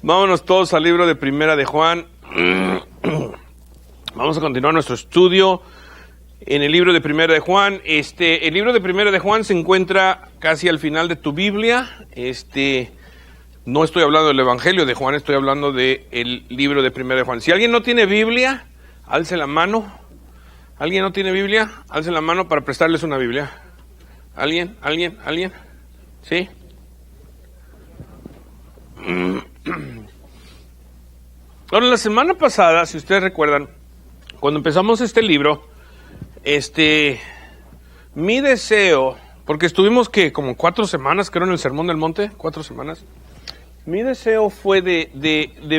Vámonos todos al libro de Primera de Juan. Vamos a continuar nuestro estudio en el libro de Primera de Juan. El libro de Primera de Juan se encuentra casi al final de tu Biblia. No estoy hablando del Evangelio de Juan, estoy hablando del libro de Primera de Juan. Si alguien no tiene Biblia, alce la mano. ¿Alguien no tiene Biblia? Alce la mano para prestarles una Biblia. ¿Alguien? ¿Sí? Ahora, la semana pasada, si ustedes recuerdan, cuando empezamos este libro, mi deseo, porque estuvimos como 4 semanas, creo, en el Sermón del Monte, 4 semanas. Mi deseo fue de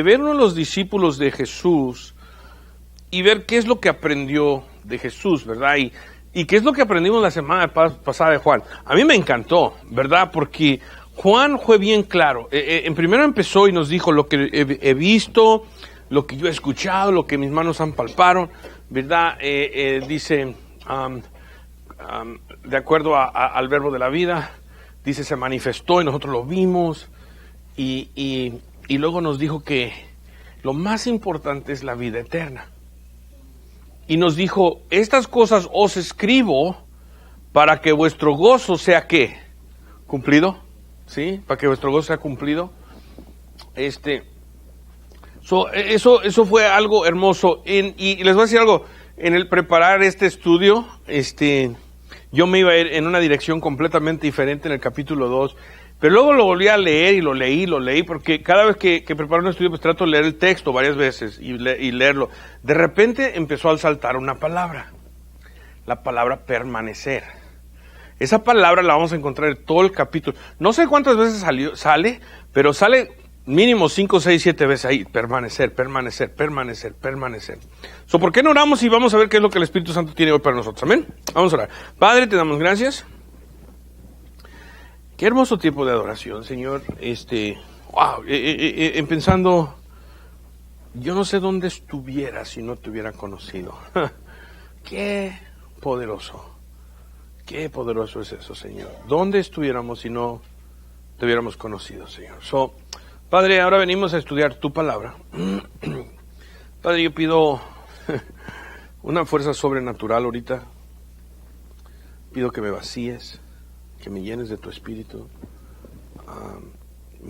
ver uno de los discípulos de Jesús y ver qué es lo que aprendió de Jesús, ¿verdad? Y qué es lo que aprendimos la semana pasada de Juan. A mí me encantó, ¿verdad? Porque Juan fue bien claro. Primero empezó y nos dijo lo que he visto, lo que yo he escuchado, lo que mis manos han palpado, ¿verdad? Dice, de acuerdo al verbo de la vida, dice, se manifestó y nosotros lo vimos. Y luego nos dijo que lo más importante es la vida eterna. Y nos dijo, estas cosas os escribo para que vuestro gozo sea, ¿qué? ¿Cumplido? ¿Sí? Para que vuestro gozo sea cumplido. Eso fue algo hermoso. Y les voy a decir algo, en el preparar este estudio, yo me iba a ir en una dirección completamente diferente en el capítulo 2. Pero luego lo volví a leer y lo leí, porque cada vez que preparo un estudio, pues trato de leer el texto varias veces y leerlo. De repente empezó a saltar una palabra, la palabra permanecer. Esa palabra la vamos a encontrar en todo el capítulo. No sé cuántas veces sale, pero sale mínimo 5, 6, 7 veces ahí. Permanecer. ¿Por qué no oramos y vamos a ver qué es lo que el Espíritu Santo tiene hoy para nosotros? Amén. Vamos a orar. Padre, te damos gracias. Qué hermoso tiempo de adoración, Señor. Pensando, yo no sé dónde estuviera si no te hubiera conocido. Qué poderoso es eso, Señor. ¿Dónde estuviéramos si no te hubiéramos conocido, Señor? Padre, ahora venimos a estudiar tu palabra. Padre, yo pido una fuerza sobrenatural ahorita. Pido que me vacíes, que me llenes de tu espíritu,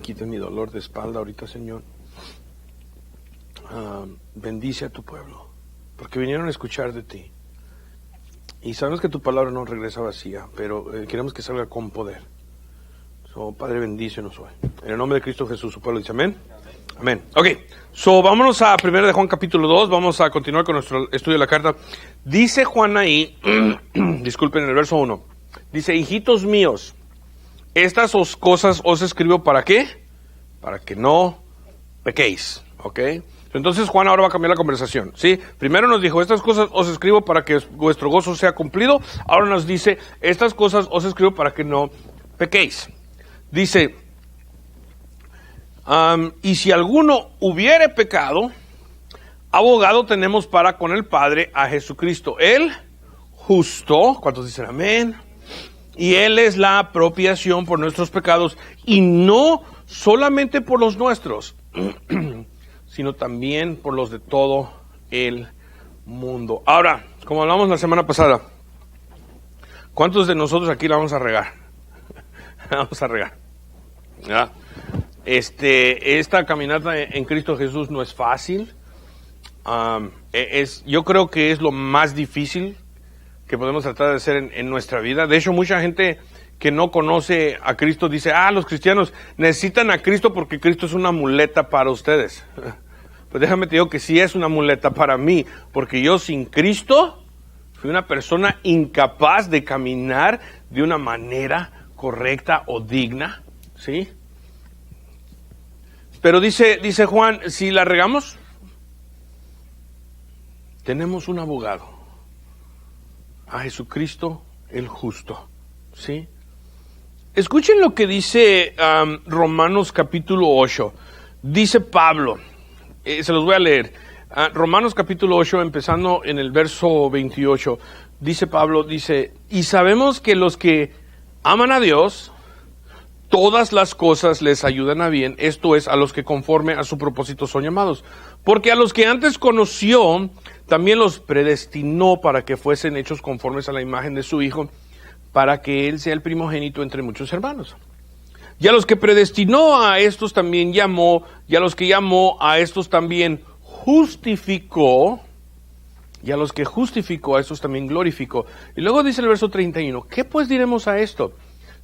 quites mi dolor de espalda ahorita, Señor. Bendice a tu pueblo, porque vinieron a escuchar de ti. Y sabemos que tu palabra no regresa vacía, pero queremos que salga con poder. Padre, bendícenos hoy. En el nombre de Cristo Jesús, su pueblo dice amén. Amén. Ok, vámonos a 1 de Juan capítulo 2, vamos a continuar con nuestro estudio de la carta. Dice Juan ahí, disculpen, en el verso 1. Dice, hijitos míos, estas cosas os escribo ¿para qué? Para que no pequéis, ¿ok? Entonces Juan ahora va a cambiar la conversación, ¿sí? Primero nos dijo, estas cosas os escribo para que vuestro gozo sea cumplido. Ahora nos dice, estas cosas os escribo para que no pequéis. Dice, y si alguno hubiere pecado, abogado tenemos para con el Padre a Jesucristo, el justo. ¿Cuántos dicen amén? Y Él es la apropiación por nuestros pecados, y no solamente por los nuestros, sino también por los de todo el mundo. Ahora, como hablamos la semana pasada, ¿cuántos de nosotros aquí la vamos a regar? Vamos a regar. ¿Ya? Esta caminata en Cristo Jesús no es fácil. Yo creo que es lo más difícil que podemos tratar de hacer en nuestra vida. De hecho, mucha gente que no conoce a Cristo dice, los cristianos necesitan a Cristo porque Cristo es una muleta para ustedes. Pues déjame te digo que sí es una muleta para mí, porque yo sin Cristo fui una persona incapaz de caminar de una manera correcta o digna, ¿sí? Pero dice Juan, si la regamos, tenemos un abogado, a Jesucristo el justo, ¿sí? Escuchen lo que dice Romanos capítulo 8. Dice Pablo, se los voy a leer. Romanos capítulo 8, empezando en el verso 28. Dice Pablo, y sabemos que los que aman a Dios, todas las cosas les ayudan a bien, esto es, a los que conforme a su propósito son llamados. Porque a los que antes conoció, también los predestinó para que fuesen hechos conformes a la imagen de su Hijo, para que Él sea el primogénito entre muchos hermanos. Y a los que predestinó, a estos también llamó, y a los que llamó, a estos también justificó, y a los que justificó, a estos también glorificó. Y luego dice el verso 31, ¿qué pues diremos a esto?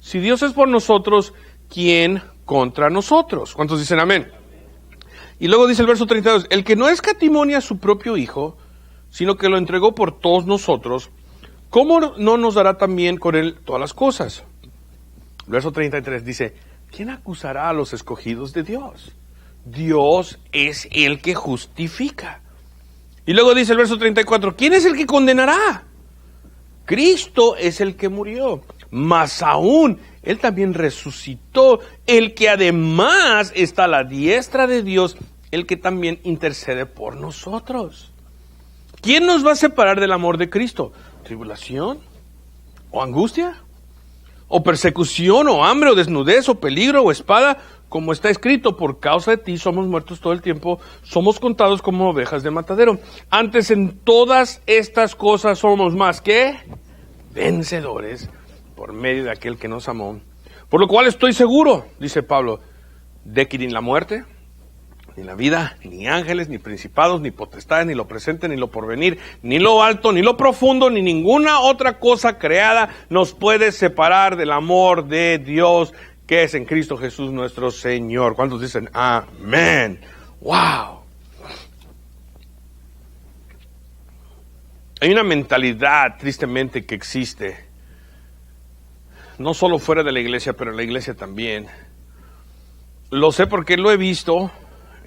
Si Dios es por nosotros, ¿quién contra nosotros? ¿Cuántos dicen amén? Y luego dice el verso 32, el que no escatimonia a su propio Hijo, sino que lo entregó por todos nosotros, ¿cómo no nos dará también con Él todas las cosas? Verso 33 dice, ¿quién acusará a los escogidos de Dios? Dios es el que justifica. Y luego dice el verso 34, ¿quién es el que condenará? Cristo es el que murió, más aún, Él también resucitó, el que además está a la diestra de Dios, el que también intercede por nosotros. ¿Quién nos va a separar del amor de Cristo? ¿Tribulación? ¿O angustia? ¿O persecución? ¿O hambre? ¿O desnudez? ¿O peligro? ¿O espada? Como está escrito, por causa de ti somos muertos todo el tiempo, somos contados como ovejas de matadero. Antes en todas estas cosas somos más que vencedores por medio de aquel que nos amó. Por lo cual estoy seguro, dice Pablo, de que ni la muerte, ni la vida, ni ángeles, ni principados, ni potestades, ni lo presente, ni lo porvenir, ni lo alto, ni lo profundo, ni ninguna otra cosa creada nos puede separar del amor de Dios que es en Cristo Jesús nuestro Señor. ¿Cuántos dicen amén? ¡Wow! Hay una mentalidad, tristemente, que existe, no solo fuera de la iglesia, pero en la iglesia también. Lo sé porque lo he visto.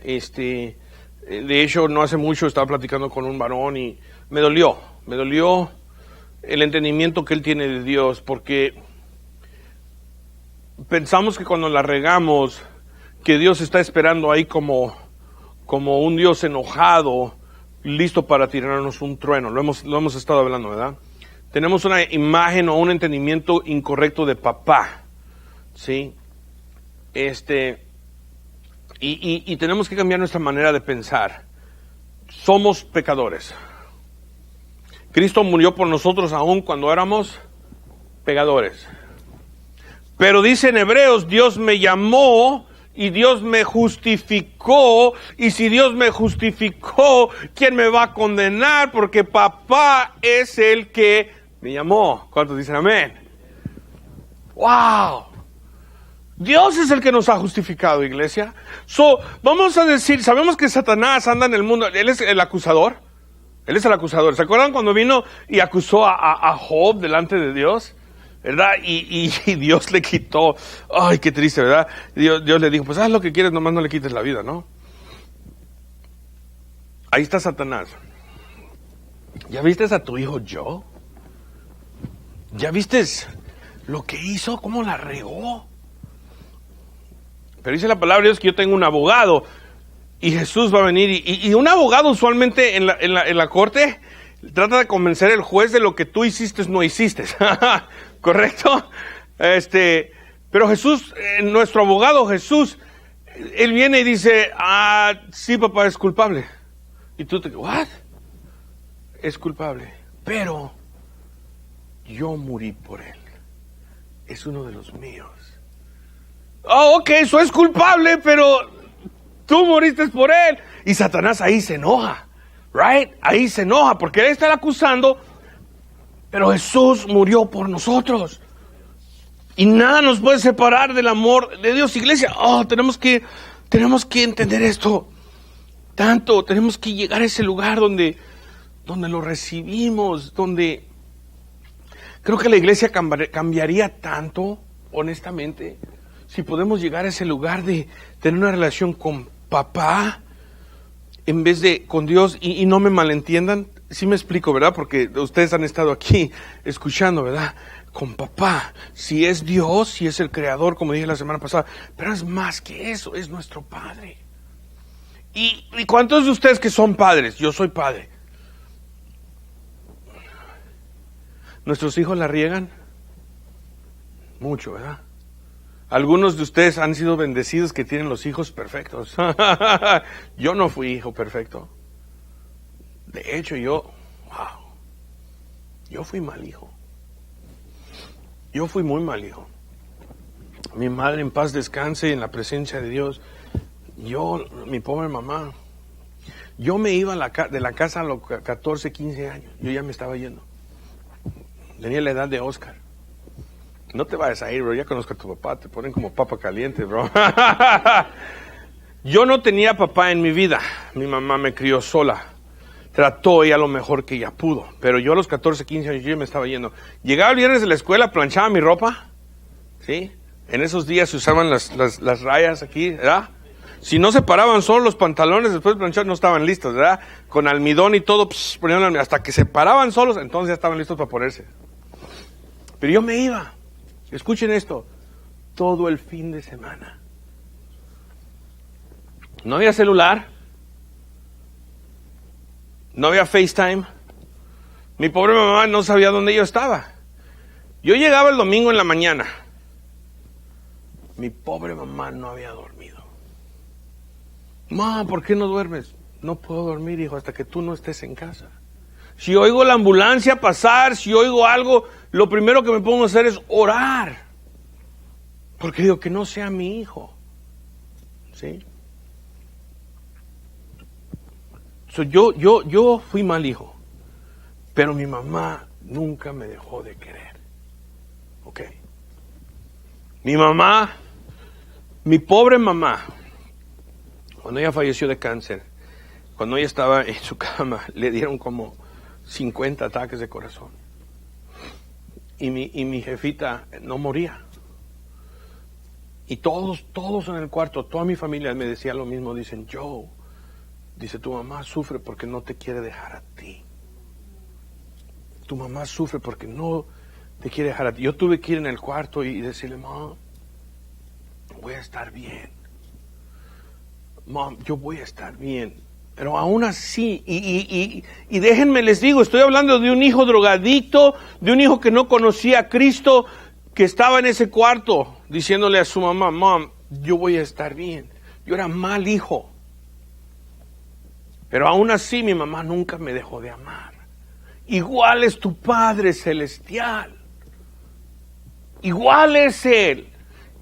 De hecho, no hace mucho estaba platicando con un varón y me dolió el entendimiento que él tiene de Dios, porque pensamos que cuando la regamos, que Dios está esperando ahí como un Dios enojado, listo para tirarnos un trueno. Lo hemos estado hablando, ¿verdad? Tenemos una imagen o un entendimiento incorrecto de papá, ¿sí? Y tenemos que cambiar nuestra manera de pensar. Somos pecadores. Cristo murió por nosotros aún cuando éramos pecadores. Pero dice en Hebreos, Dios me llamó y Dios me justificó. Y si Dios me justificó, ¿quién me va a condenar? Porque papá es el que me llamó. ¿Cuántos dicen amén? ¡Wow! Dios es el que nos ha justificado, iglesia. Vamos a decir, sabemos que Satanás anda en el mundo, él es el acusador. Él es el acusador. ¿Se acuerdan cuando vino y acusó a Job delante de Dios? ¿Verdad? Y Dios le quitó. Ay, qué triste, ¿verdad? Dios le dijo, pues haz lo que quieres, nomás no le quites la vida, ¿no? Ahí está Satanás. ¿Ya viste a tu hijo Job? ¿Ya viste lo que hizo? ¿Cómo la regó? Pero dice la palabra de Dios que yo tengo un abogado y Jesús va a venir y un abogado usualmente en la corte trata de convencer al juez de lo que tú hiciste no hiciste. ¿Correcto? Pero Jesús, nuestro abogado Jesús, él viene y dice, sí, papá, es culpable. Y tú te dices, ¿what? Es culpable, pero yo morí por él. Es uno de los míos. Oh, ok, eso es culpable, pero tú moriste por él. Y Satanás ahí se enoja, right? Ahí se enoja porque él está acusando, pero Jesús murió por nosotros. Y nada nos puede separar del amor de Dios, iglesia. Oh, tenemos que entender esto. Tanto, tenemos que llegar a ese lugar donde lo recibimos, donde creo que la iglesia cambiaría tanto, honestamente, si podemos llegar a ese lugar de tener una relación con papá en vez de con Dios. Y no me malentiendan, sí me explico, ¿verdad? Porque ustedes han estado aquí escuchando, ¿verdad? Con papá, si es Dios, si es el creador, como dije la semana pasada, pero es más que eso, es nuestro Padre. ¿Y cuántos de ustedes que son padres? Yo soy padre. ¿Nuestros hijos la riegan? Mucho, ¿verdad? Algunos de ustedes han sido bendecidos que tienen los hijos perfectos. Yo no fui hijo perfecto. De hecho, yo fui mal hijo. Yo fui muy mal hijo. Mi madre en paz descanse en la presencia de Dios. Mi pobre mamá. Yo me iba de la casa a los 14, 15 años. Yo ya me estaba yendo. Tenía la edad de Oscar. No te vayas a ir, bro. Ya conozco a tu papá. Te ponen como papa caliente, bro. Yo no tenía papá en mi vida. Mi mamá me crió sola. Trató ella lo mejor que ella pudo. Pero yo a los 14, 15 años yo ya me estaba yendo. Llegaba el viernes de la escuela, planchaba mi ropa. ¿Sí? En esos días se usaban las rayas aquí, ¿verdad? Si no se paraban solo los pantalones, después de planchar no estaban listos, ¿verdad? Con almidón y todo, ponían hasta que se paraban solos, entonces ya estaban listos para ponerse. Pero yo me iba, escuchen esto, todo el fin de semana. No había celular, no había FaceTime. Mi pobre mamá no sabía dónde yo estaba. Yo llegaba el domingo en la mañana. Mi pobre mamá no había dormido. ¿Por qué no duermes? No puedo dormir, hijo, hasta que tú no estés en casa. Si oigo la ambulancia pasar, si oigo algo, lo primero que me pongo a hacer es orar. Porque digo, que no sea mi hijo. ¿Sí? Yo fui mal hijo. Pero mi mamá nunca me dejó de querer. ¿Ok? Mi pobre mamá, cuando ella falleció de cáncer, cuando ella estaba en su cama, le dieron como 50 ataques de corazón. Y mi jefita no moría. Y todos en el cuarto, toda mi familia me decía lo mismo. Dicen, Joe, dice, tu mamá sufre porque no te quiere dejar a ti. Tu mamá sufre porque no te quiere dejar a ti. Yo tuve que ir en el cuarto y decirle, Mom, voy a estar bien. Mom, yo voy a estar bien. Pero aún así, y déjenme les digo, estoy hablando de un hijo drogadicto, de un hijo que no conocía a Cristo, que estaba en ese cuarto diciéndole a su mamá, Mom, yo voy a estar bien. Yo era mal hijo. Pero aún así mi mamá nunca me dejó de amar. Igual es tu Padre Celestial. Igual es Él.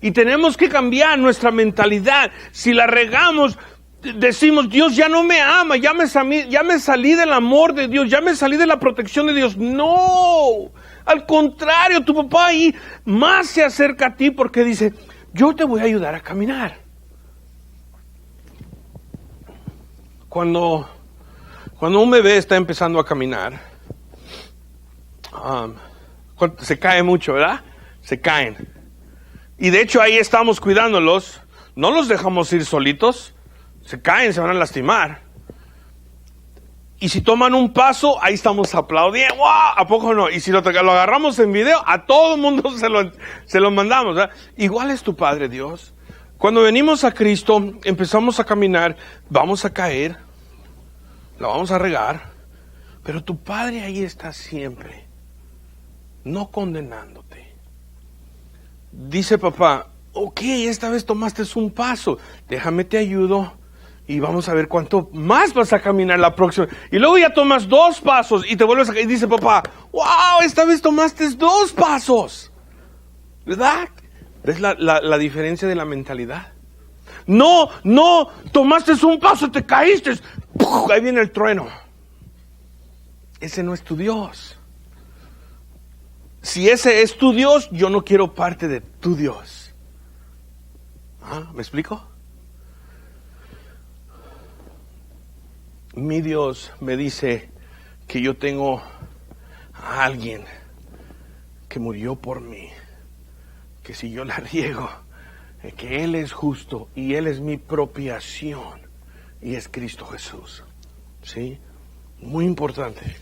Y tenemos que cambiar nuestra mentalidad. Si la regamos, decimos, Dios ya no me ama, ya me salí del amor de Dios, ya me salí de la protección de Dios. No, al contrario, tu papá ahí más se acerca a ti porque dice, yo te voy a ayudar a caminar. Cuando un bebé está empezando a caminar, se cae mucho, ¿verdad? Se caen. Y de hecho ahí estamos cuidándolos, no los dejamos ir solitos, se caen, se van a lastimar. Y si toman un paso, ahí estamos aplaudiendo, ¡wow! ¿A poco no? Y si lo agarramos en video, a todo el mundo se lo mandamos, ¿verdad? Igual es tu Padre Dios. Cuando venimos a Cristo, empezamos a caminar, vamos a caer, la vamos a regar, pero tu Padre ahí está siempre, no condenándote. Dice papá, ok, esta vez tomaste un paso, déjame te ayudo y vamos a ver cuánto más vas a caminar la próxima. Y luego ya tomas 2 pasos y te vuelves a caer y dice papá, wow, esta vez tomaste 2 pasos. ¿Verdad? ¿Ves la diferencia de la mentalidad? No, tomaste un paso, te caíste, ¡puf! Ahí viene el trueno. Ese no es tu Dios. Si ese es tu Dios, yo no quiero parte de tu Dios. ¿Me explico? Mi Dios me dice que yo tengo a alguien que murió por mí, que si yo la riego, que Él es justo y Él es mi propiciación y es Cristo Jesús. ¿Sí? Muy importante.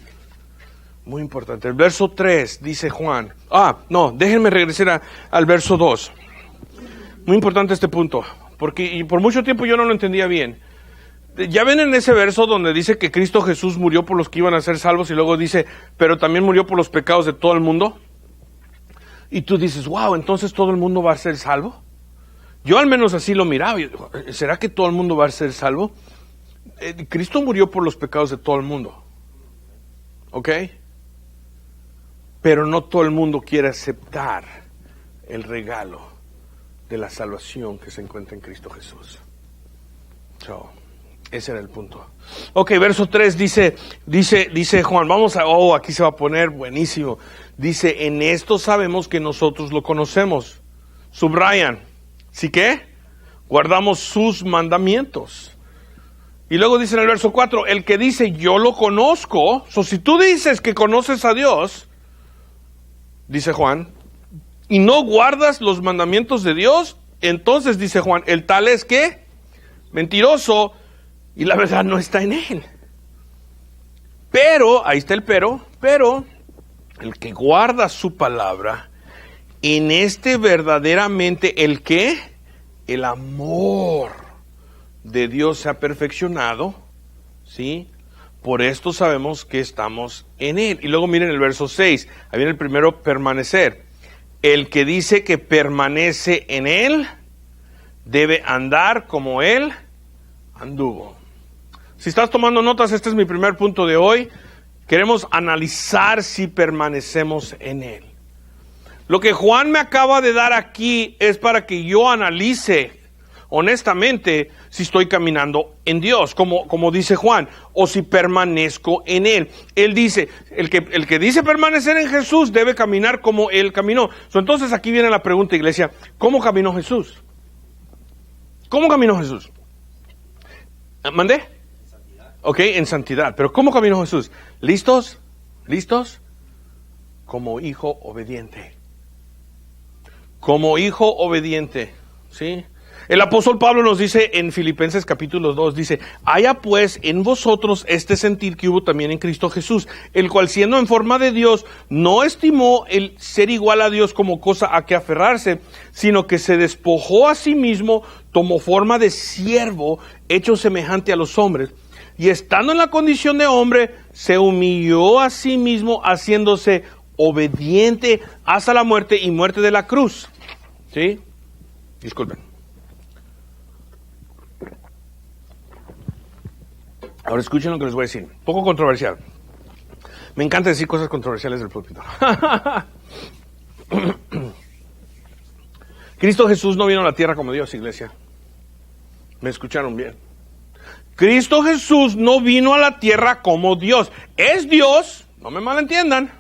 Muy importante. El verso 3 dice Juan. Déjenme regresar al verso 2. Muy importante este punto, porque por mucho tiempo yo no lo entendía bien. Ya ven en ese verso donde dice que Cristo Jesús murió por los que iban a ser salvos y luego dice, pero también murió por los pecados de todo el mundo. Y tú dices, wow, entonces todo el mundo va a ser salvo. Yo al menos así lo miraba. ¿Será que todo el mundo va a ser salvo? Cristo murió por los pecados de todo el mundo. ¿Ok? Pero no todo el mundo quiere aceptar el regalo de la salvación que se encuentra en Cristo Jesús. Ese era el punto. Ok, verso 3 dice Juan, aquí se va a poner buenísimo. Dice, en esto sabemos que nosotros lo conocemos. Subrayan, ¿sí qué? Guardamos sus mandamientos. Y luego dice en el verso 4, el que dice yo lo conozco, si tú dices que conoces a Dios, dice Juan, y no guardas los mandamientos de Dios, entonces dice Juan, el tal es que mentiroso y la verdad no está en él. Pero, ahí está el pero el que guarda su palabra, en este verdaderamente el que, el amor de Dios se ha perfeccionado, ¿sí? Por esto sabemos que estamos en él. Y luego miren el verso 6, ahí viene el primero, permanecer. El que dice que permanece en él, debe andar como él anduvo. Si estás tomando notas, este es mi primer punto de hoy. Queremos analizar si permanecemos en él. Lo que Juan me acaba de dar aquí es para que yo analice honestamente si estoy caminando en Dios, como dice Juan, o si permanezco en él. Él dice, el que dice permanecer en Jesús debe caminar como él caminó. Entonces aquí viene la pregunta, iglesia, ¿cómo caminó Jesús? ¿Cómo caminó Jesús? ¿Mandé? En santidad. Ok, en santidad. Pero ¿cómo caminó Jesús? ¿Listos? ¿Listos? Como hijo obediente. Como hijo obediente. ¿Sí? El apóstol Pablo nos dice en Filipenses capítulo 2, dice, haya pues en vosotros este sentir que hubo también en Cristo Jesús, el cual siendo en forma de Dios, no estimó el ser igual a Dios como cosa a que aferrarse, sino que se despojó a sí mismo, tomó forma de siervo, hecho semejante a los hombres, y estando en la condición de hombre, se humilló a sí mismo, haciéndose obediente hasta la muerte y muerte de la cruz. ¿Sí? Disculpen. Ahora escuchen lo que les voy a decir. Poco controversial. Me encanta decir cosas controversiales del púlpito. Cristo Jesús no vino a la tierra como Dios, iglesia. ¿Me escucharon bien? Cristo Jesús no vino a la tierra como Dios. Es Dios, no me malentiendan.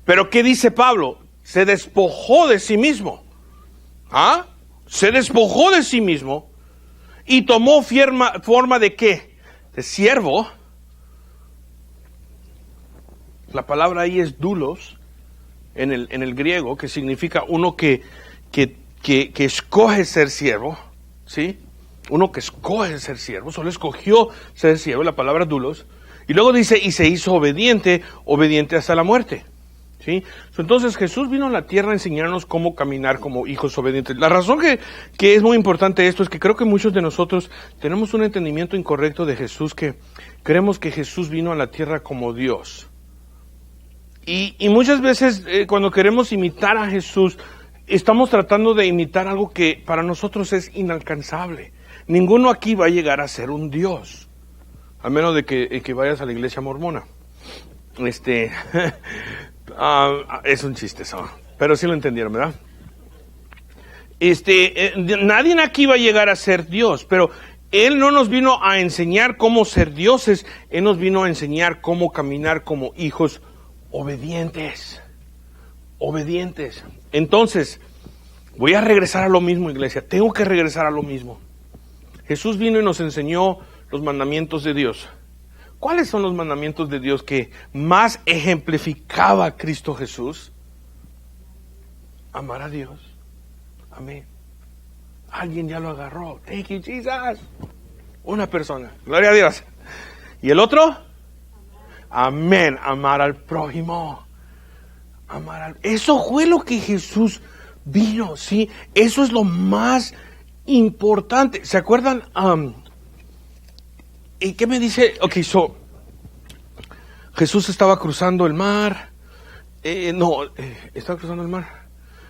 Pero ¿qué dice Pablo? Se despojó de sí mismo. ¿Ah? Se despojó de sí mismo y tomó forma de ¿qué? De siervo. La palabra ahí es doulos en el griego, que significa uno que escoge ser siervo, ¿sí? Uno que escoge ser siervo, solo escogió ser siervo, la palabra doulos. Y luego dice, y se hizo obediente hasta la muerte. ¿Sí? Entonces Jesús vino a la tierra a enseñarnos cómo caminar como hijos obedientes. La razón que es muy importante esto es que creo que muchos de nosotros tenemos un entendimiento incorrecto de Jesús, que creemos que Jesús vino a la tierra como Dios. Y muchas veces cuando queremos imitar a Jesús, estamos tratando de imitar algo que para nosotros es inalcanzable. Ninguno aquí va a llegar a ser un Dios, a menos de que vayas a la iglesia mormona. Es un chiste eso, pero sí lo entendieron, ¿verdad? Nadie aquí va a llegar a ser Dios, pero Él no nos vino a enseñar cómo ser dioses, Él nos vino a enseñar cómo caminar como hijos obedientes. Obedientes. Entonces, voy a regresar a lo mismo, iglesia, tengo que regresar a lo mismo. Jesús vino y nos enseñó los mandamientos de Dios. ¿Cuáles son los mandamientos de Dios que más ejemplificaba a Cristo Jesús? Amar a Dios. Amén. Alguien ya lo agarró. Thank you, Jesus. Una persona. Gloria a Dios. ¿Y el otro? Amén. Amar al prójimo. Eso fue lo que Jesús vino, ¿sí? Eso es lo más importante. ¿Se acuerdan? ¿Y qué me dice? Ok, Jesús estaba cruzando el mar. Estaba cruzando el mar.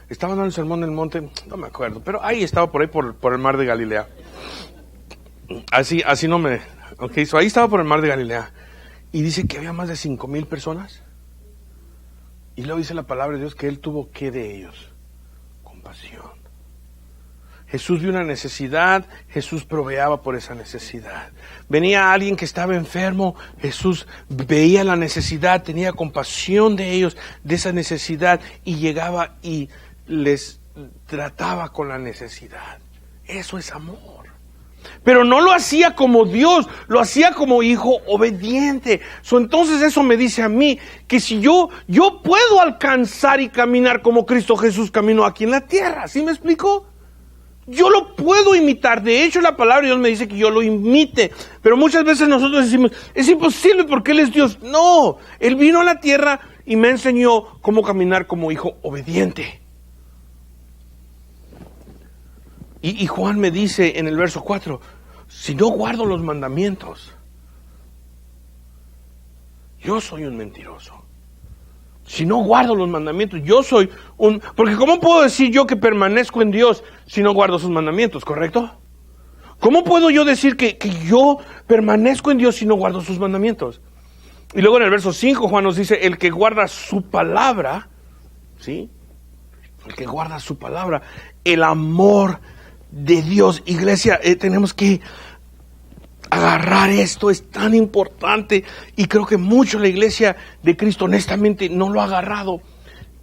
Estaba dando el sermón del monte, no me acuerdo, pero ahí estaba por ahí por el mar de Galilea. Así no me... Ok, ahí estaba por el mar de Galilea. Y dice que había más de 5,000 personas. Y luego dice la palabra de Dios que Él tuvo que de ellos. Compasión. Jesús vio una necesidad, Jesús proveaba por esa necesidad. Venía alguien que estaba enfermo, Jesús veía la necesidad, tenía compasión de ellos, de esa necesidad, y llegaba y les trataba con la necesidad. Eso es amor. Pero no lo hacía como Dios, lo hacía como hijo obediente. Entonces eso me dice a mí que si yo puedo alcanzar y caminar como Cristo Jesús caminó aquí en la tierra. ¿Sí me explico? Yo lo puedo imitar. De hecho, la palabra de Dios me dice que yo lo imite. Pero muchas veces nosotros decimos, es imposible porque Él es Dios. No, Él vino a la tierra y me enseñó cómo caminar como hijo obediente. Y Juan me dice en el verso 4, si no guardo los mandamientos, yo soy un mentiroso. Si no guardo los mandamientos, yo soy un... Porque ¿cómo puedo decir yo que permanezco en Dios si no guardo sus mandamientos, correcto? ¿Cómo puedo yo decir que yo permanezco en Dios si no guardo sus mandamientos? Y luego en el verso 5 Juan nos dice, el que guarda su palabra, ¿sí? El que guarda su palabra, el amor de Dios. Iglesia, tenemos que agarrar esto, es tan importante, y creo que mucho la iglesia de Cristo honestamente no lo ha agarrado.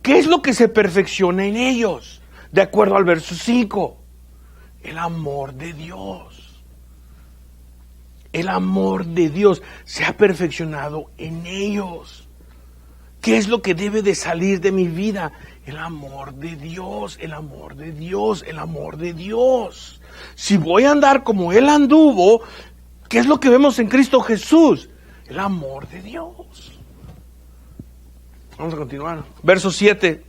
¿Qué es lo que se perfecciona en ellos? De acuerdo al verso 5, el amor de Dios. El amor de Dios se ha perfeccionado en ellos. ¿Qué es lo que debe de salir de mi vida? El amor de Dios, el amor de Dios, el amor de Dios. Si voy a andar como Él anduvo, ¿qué es lo que vemos en Cristo Jesús? El amor de Dios. Vamos a continuar. Verso 7.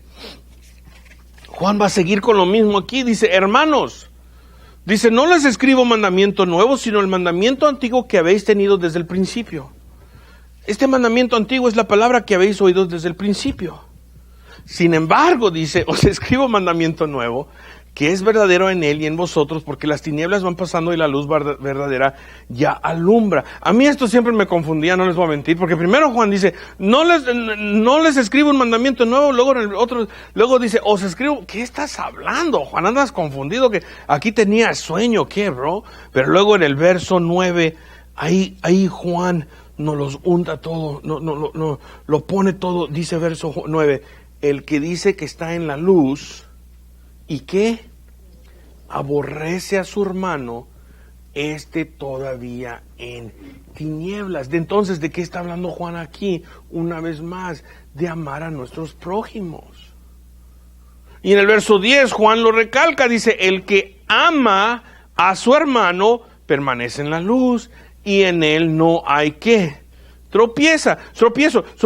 Juan va a seguir con lo mismo aquí. Dice, hermanos, dice, no les escribo mandamiento nuevo, sino el mandamiento antiguo que habéis tenido desde el principio. Este mandamiento antiguo es la palabra que habéis oído desde el principio. Sin embargo, dice, os escribo mandamiento nuevo, que es verdadero en él y en vosotros, porque las tinieblas van pasando y la luz verdadera ya alumbra. A mí esto siempre me confundía, no les voy a mentir, porque primero Juan dice, no les escribo un mandamiento nuevo, luego en el otro, luego dice, os escribo, ¿qué estás hablando, Juan? Andas confundido, que aquí tenía sueño, ¿qué, bro? Pero luego en el verso 9, ahí Juan nos los unta todo, no, lo pone todo, dice verso 9, el que dice que está en la luz y que aborrece a su hermano, todavía en tinieblas. Entonces, ¿de qué está hablando Juan aquí? Una vez más, de amar a nuestros prójimos. Y en el verso 10, Juan lo recalca, dice, el que ama a su hermano permanece en la luz y en él no hay ¿qué? Tropiezo.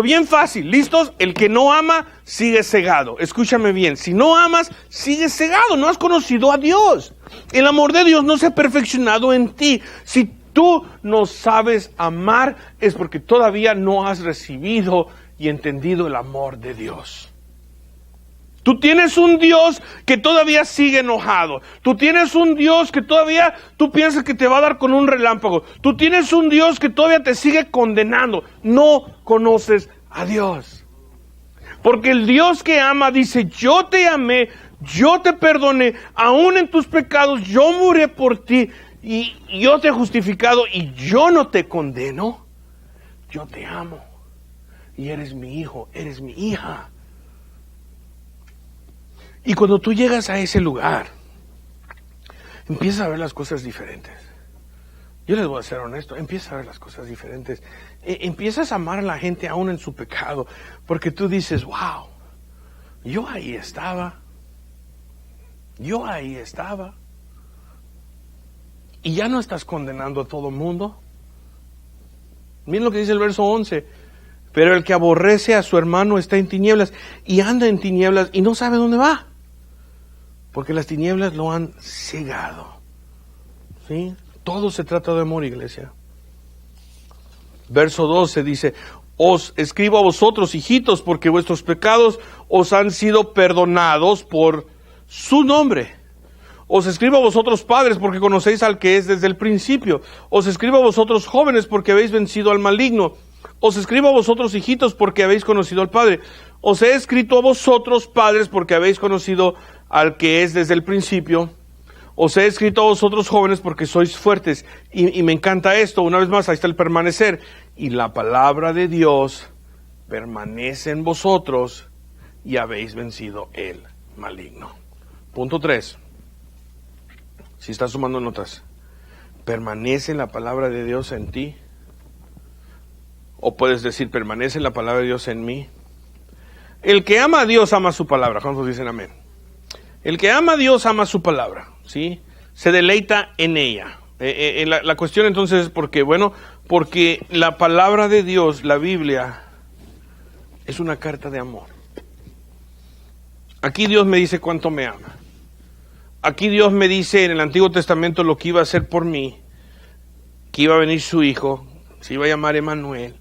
Bien fácil, ¿listos? El que no ama sigue cegado. Escúchame bien, si no amas, sigues cegado, no has conocido a Dios. El amor de Dios no se ha perfeccionado en ti. Si tú no sabes amar, es porque todavía no has recibido y entendido el amor de Dios. Tú tienes un Dios que todavía sigue enojado. Tú tienes un Dios que todavía tú piensas que te va a dar con un relámpago. Tú tienes un Dios que todavía te sigue condenando. No conoces a Dios. Porque el Dios que ama dice, yo te amé, yo te perdoné, aún en tus pecados yo morí por ti y yo te he justificado y yo no te condeno. Yo te amo y eres mi hijo, eres mi hija. Y cuando tú llegas a ese lugar, empiezas a ver las cosas diferentes. Yo les voy a ser honesto, empiezas a ver las cosas diferentes. Empiezas a amar a la gente aún en su pecado, porque tú dices, wow, yo ahí estaba. Y ya no estás condenando a todo el mundo. Miren lo que dice el verso 11. Pero el que aborrece a su hermano está en tinieblas y anda en tinieblas y no sabe dónde va. Porque las tinieblas lo han cegado. ¿Sí? Todo se trata de amor, iglesia. Verso 12 dice, Os escribo a vosotros, hijitos, porque vuestros pecados os han sido perdonados por su nombre. Os escribo a vosotros, padres, porque conocéis al que es desde el principio. Os escribo a vosotros, jóvenes, porque habéis vencido al maligno. Os escribo a vosotros, hijitos, porque habéis conocido al Padre. Os he escrito a vosotros, padres, porque habéis conocido al que es desde el principio. Os he escrito a vosotros, jóvenes, porque sois fuertes. Y me encanta esto, una vez más, ahí está el permanecer. Y la palabra de Dios permanece en vosotros y habéis vencido el maligno. Punto 3. Si estás sumando notas, ¿permanece la palabra de Dios en ti? O puedes decir, ¿permanece la palabra de Dios en mí? El que ama a Dios ama su palabra. ¿Cuántos dicen amén? El que ama a Dios ama su palabra, ¿sí? Se deleita en ella. La cuestión entonces es ¿por qué? Bueno, porque la palabra de Dios, la Biblia, es una carta de amor. Aquí Dios me dice cuánto me ama. Aquí Dios me dice en el Antiguo Testamento lo que iba a hacer por mí, que iba a venir su Hijo, se iba a llamar Emmanuel,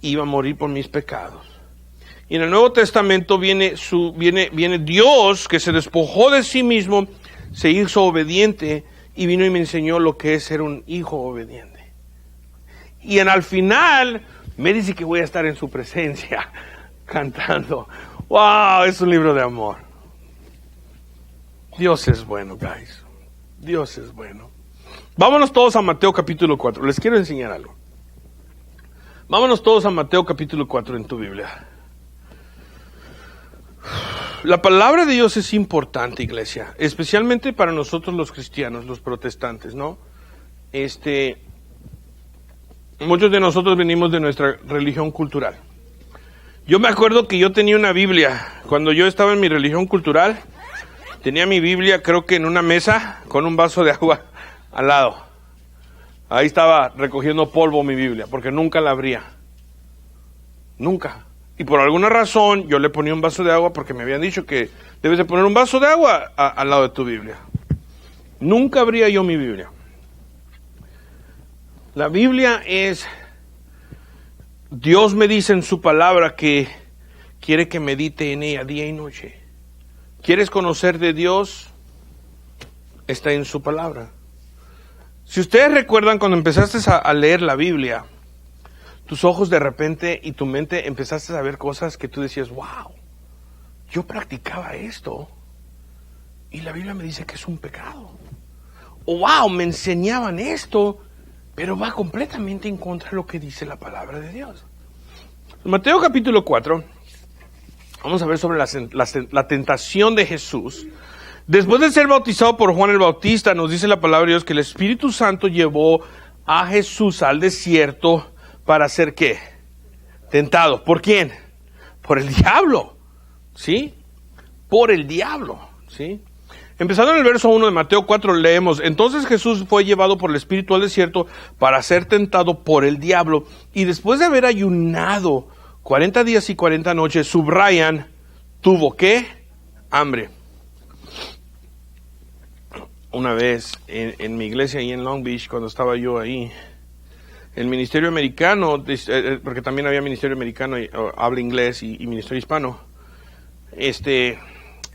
iba a morir por mis pecados. Y en el Nuevo Testamento viene Dios que se despojó de sí mismo, se hizo obediente y vino y me enseñó lo que es ser un hijo obediente. Y al final me dice que voy a estar en su presencia cantando. ¡Wow! Es un libro de amor. Dios es bueno, guys. Dios es bueno. Vámonos todos a Mateo capítulo 4. Les quiero enseñar algo. Vámonos todos a Mateo capítulo 4 en tu Biblia. La palabra de Dios es importante, iglesia, especialmente para nosotros los cristianos, los protestantes, ¿no? Muchos de nosotros venimos de nuestra religión cultural. Yo me acuerdo que yo tenía una Biblia. Cuando yo estaba en mi religión cultural, tenía mi Biblia creo que en una mesa con un vaso de agua al lado. Ahí estaba recogiendo polvo mi Biblia, porque nunca la abría. Nunca. Y por alguna razón yo le ponía un vaso de agua porque me habían dicho que debes de poner un vaso de agua al lado de tu Biblia. Nunca abría yo mi Biblia. La Biblia es... Dios me dice en su palabra que quiere que medite en ella día y noche. ¿Quieres conocer de Dios? Está en su palabra. Si ustedes recuerdan cuando empezaste a leer la Biblia, tus ojos de repente y tu mente empezaste a ver cosas que tú decías, wow, yo practicaba esto y la Biblia me dice que es un pecado. O wow, me enseñaban esto, pero va completamente en contra de lo que dice la palabra de Dios. En Mateo capítulo 4, vamos a ver sobre la tentación de Jesús. Después de ser bautizado por Juan el Bautista, nos dice la palabra de Dios que el Espíritu Santo llevó a Jesús al desierto para ser ¿qué? Tentado. ¿Por quién? Por el diablo. ¿Sí? Por el diablo. ¿Sí? Empezando en el verso 1 de Mateo 4 leemos, entonces Jesús fue llevado por el Espíritu al desierto para ser tentado por el diablo. Y después de haber ayunado 40 días y 40 noches, subrayan, tuvo ¿qué? Hambre. Una vez en mi iglesia ahí en Long Beach, cuando estaba yo ahí, el ministerio americano, porque también había ministerio americano, habla inglés y ministerio hispano,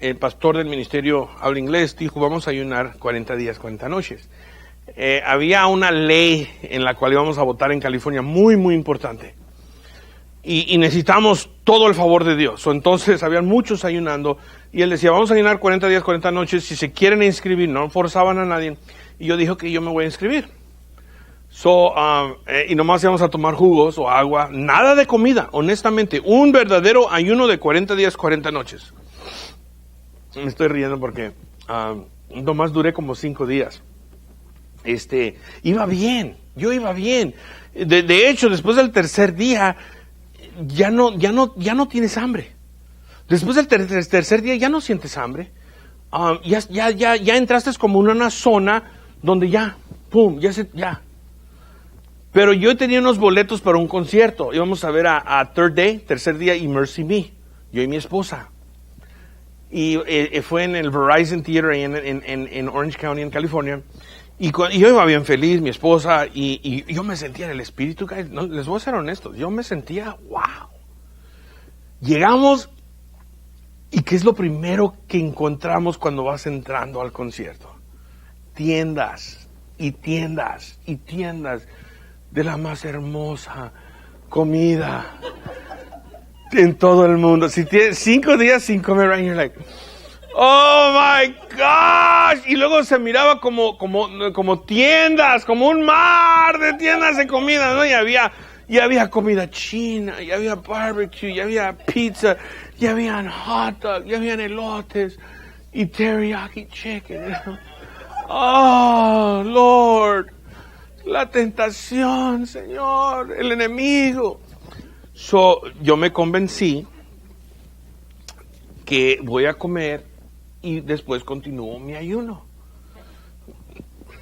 el pastor del ministerio habla inglés dijo, vamos a ayunar 40 días, 40 noches. Había una ley en la cual íbamos a votar en California muy, muy importante. Y necesitamos todo el favor de Dios. Entonces habían muchos ayunando y él decía, vamos a ayunar 40 días, 40 noches, si se quieren inscribir, no forzaban a nadie. Y yo dije que yo me voy a inscribir. Y nomás íbamos a tomar jugos o agua, nada de comida, honestamente, un verdadero ayuno de 40 días, 40 noches. Me estoy riendo porque nomás duré como 5 días. Iba bien, yo iba bien. De hecho, después del tercer día, ya no tienes hambre. Después del tercer día ya no sientes hambre. Ya entraste como en una zona donde ya. Pero yo tenía unos boletos para un concierto. Íbamos a ver a Third Day, tercer día, y Mercy Me, yo y mi esposa. Y fue en el Verizon Theater en Orange County, en California. Y yo iba bien feliz, mi esposa, y yo me sentía en el espíritu, guys. No, les voy a ser honestos, yo me sentía, wow. Llegamos, ¿y qué es lo primero que encontramos cuando vas entrando al concierto? Tiendas, y tiendas, y tiendas de la más hermosa comida en todo el mundo. Si tienes 5 días sin comer, right, you're like, oh my gosh. Y luego se miraba como tiendas, como un mar de tiendas de comida, ¿no? Y había comida china, y había barbecue, y había pizza, y habían hot dogs, y habían elotes, y teriyaki chicken. Oh, Lord, la tentación, Señor, el enemigo. Yo me convencí que voy a comer y después continúo mi ayuno.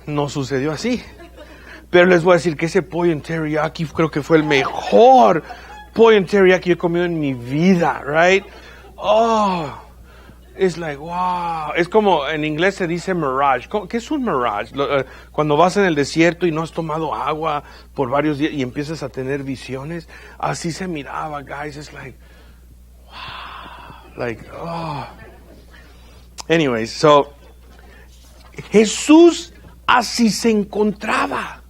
No sucedió así. Pero les voy a decir que ese pollo en teriyaki creo que fue el mejor pollo en teriyaki que he comido en mi vida, right? Oh, it's like, wow. Es como en inglés se dice mirage. ¿Qué es un mirage? Cuando vas en el desierto y no has tomado agua por varios días y empiezas a tener visiones. Así se miraba, guys. It's like, wow. Like, oh. Anyways, so, Jesús así se encontraba.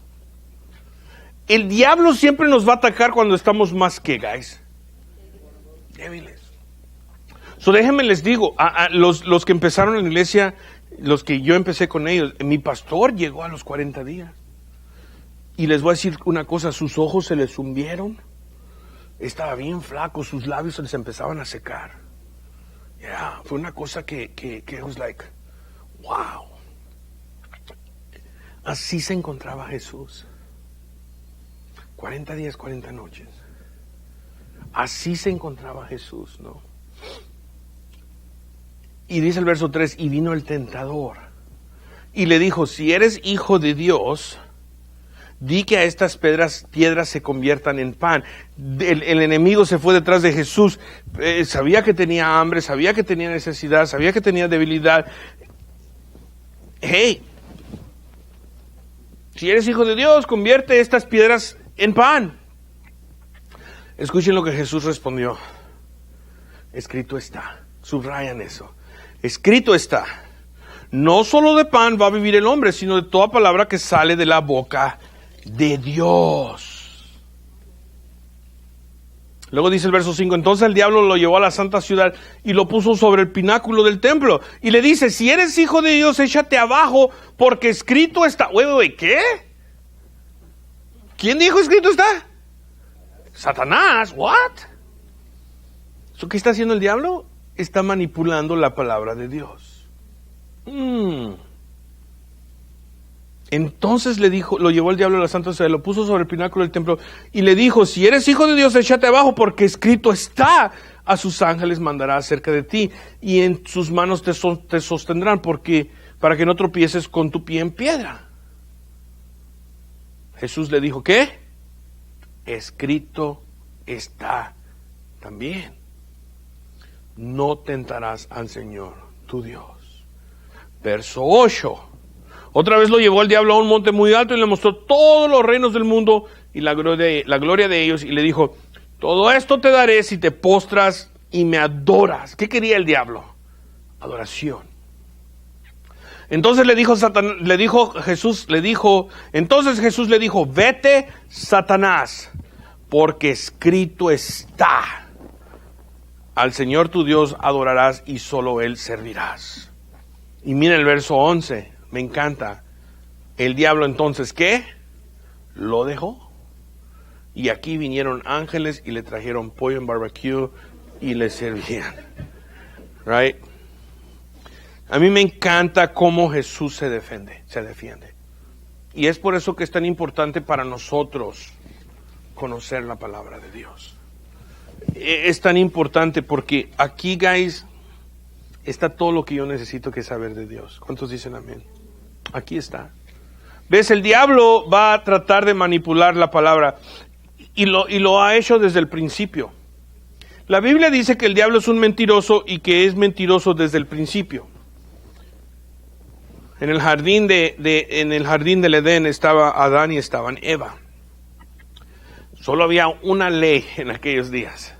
El diablo siempre nos va a atacar cuando estamos más que, guys, débiles. So déjenme les digo, a los que empezaron en la iglesia, los que yo empecé con ellos, mi pastor llegó a los 40 días. Y les voy a decir una cosa, sus ojos se les zumbieron, estaba bien flaco, sus labios se les empezaban a secar. Yeah, fue una cosa que was like, wow. Así se encontraba Jesús. 40 días, 40 noches. Así se encontraba Jesús, ¿no? Y dice el verso 3, y vino el tentador. Y le dijo, si eres hijo de Dios, di que a estas piedras se conviertan en pan. El enemigo se fue detrás de Jesús. Sabía que tenía hambre, sabía que tenía necesidad, sabía que tenía debilidad. Hey, si eres hijo de Dios, convierte estas piedras en pan. Escuchen lo que Jesús respondió. Escrito está. Subrayan eso. Escrito está. No solo de pan va a vivir el hombre, sino de toda palabra que sale de la boca de Dios. Luego dice el verso 5, entonces el diablo lo llevó a la santa ciudad y lo puso sobre el pináculo del templo. Y le dice, si eres hijo de Dios, échate abajo, porque escrito está. ¿Qué? ¿Quién dijo escrito está? Satanás, ¿what? ¿Qué está haciendo el diablo? Está manipulando la palabra de Dios. Entonces le dijo, lo llevó el diablo a la santa ciudad, lo puso sobre el pináculo del templo y le dijo, si eres hijo de Dios, échate abajo, porque escrito está, a sus ángeles mandará acerca de ti y en sus manos te sostendrán, para que no tropieces con tu pie en piedra. Jesús le dijo, ¿qué? Escrito está también. No tentarás al Señor, tu Dios. Verso 8. Otra vez lo llevó el diablo a un monte muy alto y le mostró todos los reinos del mundo y la gloria de ellos. Y le dijo, todo esto te daré si te postras y me adoras. ¿Qué quería el diablo? Adoración. Entonces Jesús le dijo, vete, Satanás, porque escrito está. Al Señor tu Dios adorarás y solo Él servirás. Y mira el verso 11, me encanta. El diablo entonces, ¿qué? Lo dejó. Y aquí vinieron ángeles y le trajeron pollo en barbecue y le servían. Right? A mí me encanta cómo Jesús se defiende. Y es por eso que es tan importante para nosotros conocer la palabra de Dios. Es tan importante porque aquí, guys, está todo lo que yo necesito que saber de Dios. ¿Cuántos dicen amén? Aquí está. ¿Ves? El diablo va a tratar de manipular la palabra y lo ha hecho desde el principio. La Biblia dice que el diablo es un mentiroso y que es mentiroso desde el principio. En el jardín en el jardín del Edén estaba Adán y estaba Eva. Solo había una ley en aquellos días.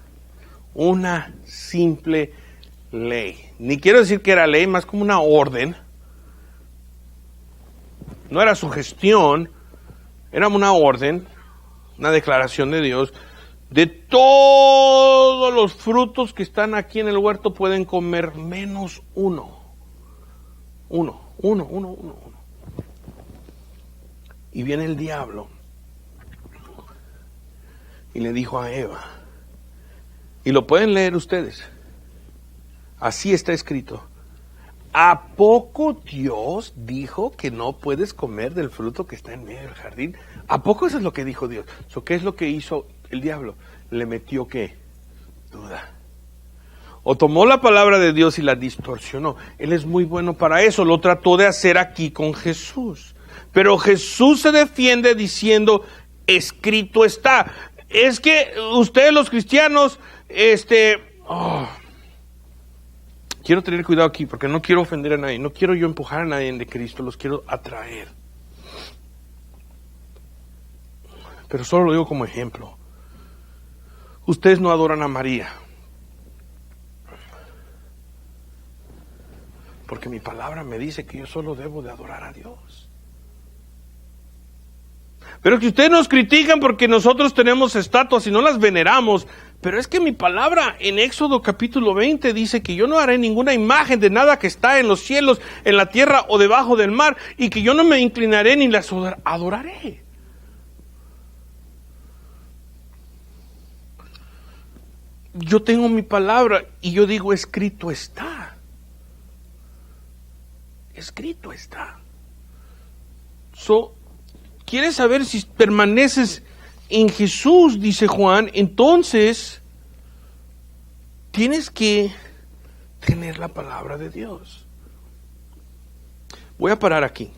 Una simple ley. Ni quiero decir que era ley, más como una orden. No era sugestión, era una orden, una declaración de Dios. De todos los frutos que están aquí en el huerto pueden comer menos uno. Uno. Y viene el diablo y le dijo a Eva, y lo pueden leer ustedes, así está escrito: ¿a poco Dios dijo que no puedes comer del fruto que está en medio del jardín? ¿A poco eso es lo que dijo Dios? ¿Qué es lo que hizo el diablo? Le metió ¿qué? Duda. O tomó la palabra de Dios y la distorsionó. Él es muy bueno para eso. Lo trató de hacer aquí con Jesús. Pero Jesús se defiende diciendo, escrito está. Es que ustedes los cristianos, quiero tener cuidado aquí porque no quiero ofender a nadie. No quiero yo empujar a nadie de Cristo. Los quiero atraer. Pero solo lo digo como ejemplo. Ustedes no adoran a María. Porque mi palabra me dice que yo solo debo de adorar a Dios. Pero que ustedes nos critican porque nosotros tenemos estatuas y no las veneramos. Pero es que mi palabra en Éxodo capítulo 20 dice que yo no haré ninguna imagen de nada que está en los cielos, en la tierra o debajo del mar. Y que yo no me inclinaré ni las adoraré. Yo tengo mi palabra y yo digo, escrito está. Escrito está. ¿Quieres saber si permaneces en Jesús? Dice Juan. Entonces, tienes que tener la palabra de Dios. Voy a parar aquí.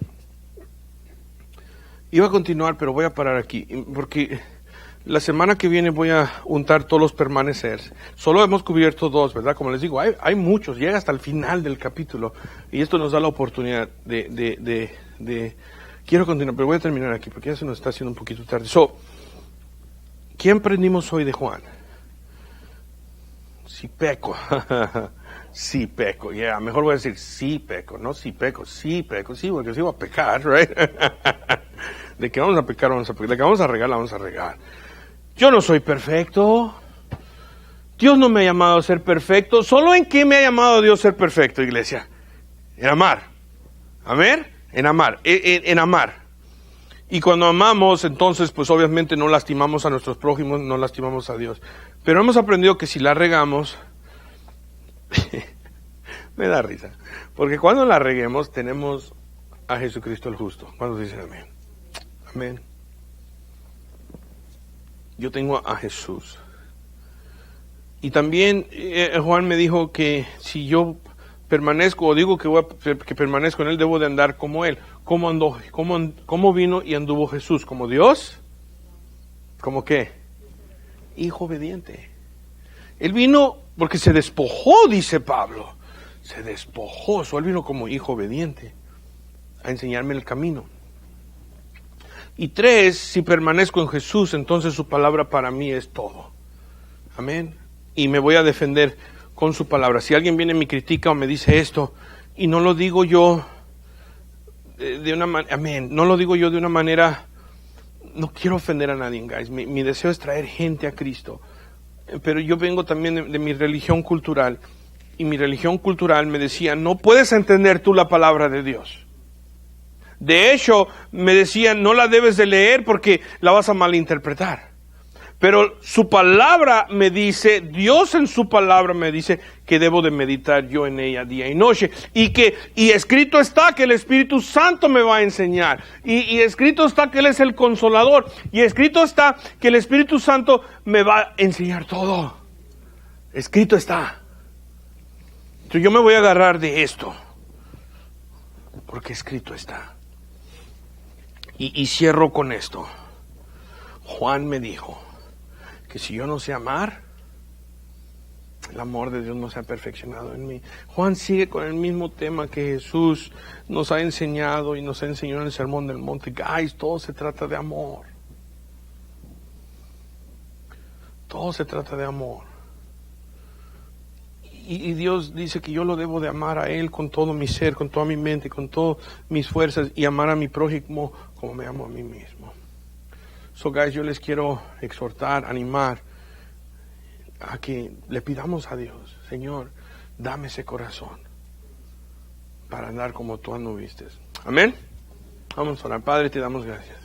Iba a continuar, pero voy a parar aquí. Porque la semana que viene voy a untar todos los permaneceres. Solo hemos cubierto 2, ¿verdad? Como les digo, hay muchos. Llega hasta el final del capítulo. Y esto nos da la oportunidad de quiero continuar, pero voy a terminar aquí porque ya se nos está haciendo un poquito tarde. ¿Qué aprendimos hoy de Juan? Si peco. Sí peco. Mejor voy a decir sí peco, no sí peco. Sí peco, sí, porque sí voy a pecar, right? De que vamos a pecar, vamos a pecar. De que vamos a regar, vamos a regar. Yo no soy perfecto. Dios no me ha llamado a ser perfecto. ¿Solo en qué me ha llamado Dios a ser perfecto, iglesia? En amar. ¿Amén? En amar. En amar. Y cuando amamos, entonces, pues obviamente no lastimamos a nuestros prójimos, no lastimamos a Dios. Pero hemos aprendido que si la regamos, me da risa. Porque cuando la reguemos, tenemos a Jesucristo el justo. ¿Cuántos dicen amén? Amén. Yo tengo a Jesús. Y también Juan me dijo que si yo permanezco o digo que permanezco en Él, debo de andar como Él. ¿Cómo andó? ¿Cómo vino y anduvo Jesús? ¿Como Dios? ¿Cómo qué? Hijo obediente. Él vino porque se despojó, dice Pablo. Se despojó. Él vino como hijo obediente a enseñarme el camino. Y 3, si permanezco en Jesús, entonces su palabra para mí es todo. Amén. Y me voy a defender con su palabra. Si alguien viene y me critica o me dice esto, y no lo digo yo de una manera, amén, no lo digo yo de una manera, no quiero ofender a nadie, guys. Mi deseo es traer gente a Cristo. Pero yo vengo también de mi religión cultural, y mi religión cultural me decía, no puedes entender tú la palabra de Dios. De hecho, me decían, no la debes de leer porque la vas a malinterpretar. Pero su palabra me dice, Dios en su palabra me dice que debo de meditar yo en ella día y noche. Y escrito está que el Espíritu Santo me va a enseñar. Y escrito está que Él es el Consolador. Y escrito está que el Espíritu Santo me va a enseñar todo. Escrito está. Entonces yo me voy a agarrar de esto. Porque escrito está. Y cierro con esto. Juan me dijo que si yo no sé amar, El amor de Dios no se ha perfeccionado en mí. Juan sigue con el mismo tema que Jesús nos ha enseñado y nos ha enseñado en el Sermón del Monte. Guys, todo se trata de amor. Todo se trata de amor. Y Dios dice que yo lo debo de amar a Él con todo mi ser, con toda mi mente, con todas mis fuerzas, y amar a mi prójimo como me amo a mí mismo. So guys, yo les quiero exhortar, animar a que le pidamos a Dios: Señor, dame ese corazón para andar como tú anduviste. Amén. Vamos a orar. Padre, te damos gracias.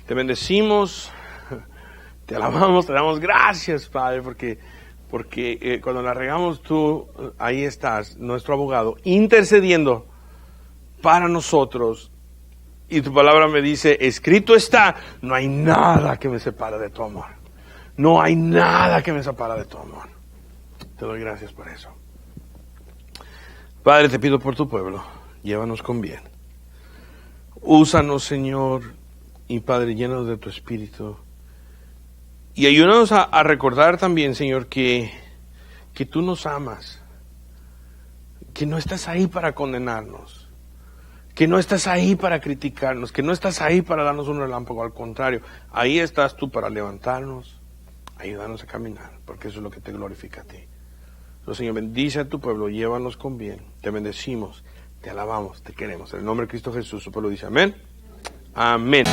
Te bendecimos, te alabamos, te damos gracias, Padre, porque cuando la regamos tú, ahí estás, nuestro abogado, intercediendo para nosotros. Y tu palabra me dice: escrito está, no hay nada que me separe de tu amor. No hay nada que me separe de tu amor. Te doy gracias por eso. Padre, te pido por tu pueblo, llévanos con bien. Úsanos, Señor, y Padre, llénanos de tu Espíritu. Y ayúdanos a recordar también, Señor, que tú nos amas, que no estás ahí para condenarnos, que no estás ahí para criticarnos, que no estás ahí para darnos un relámpago, al contrario, ahí estás tú para levantarnos, ayudarnos a caminar, porque eso es lo que te glorifica a ti. Señor, bendice a tu pueblo, llévanos con bien, te bendecimos, te alabamos, te queremos. En el nombre de Cristo Jesús, su pueblo dice amén. Amén.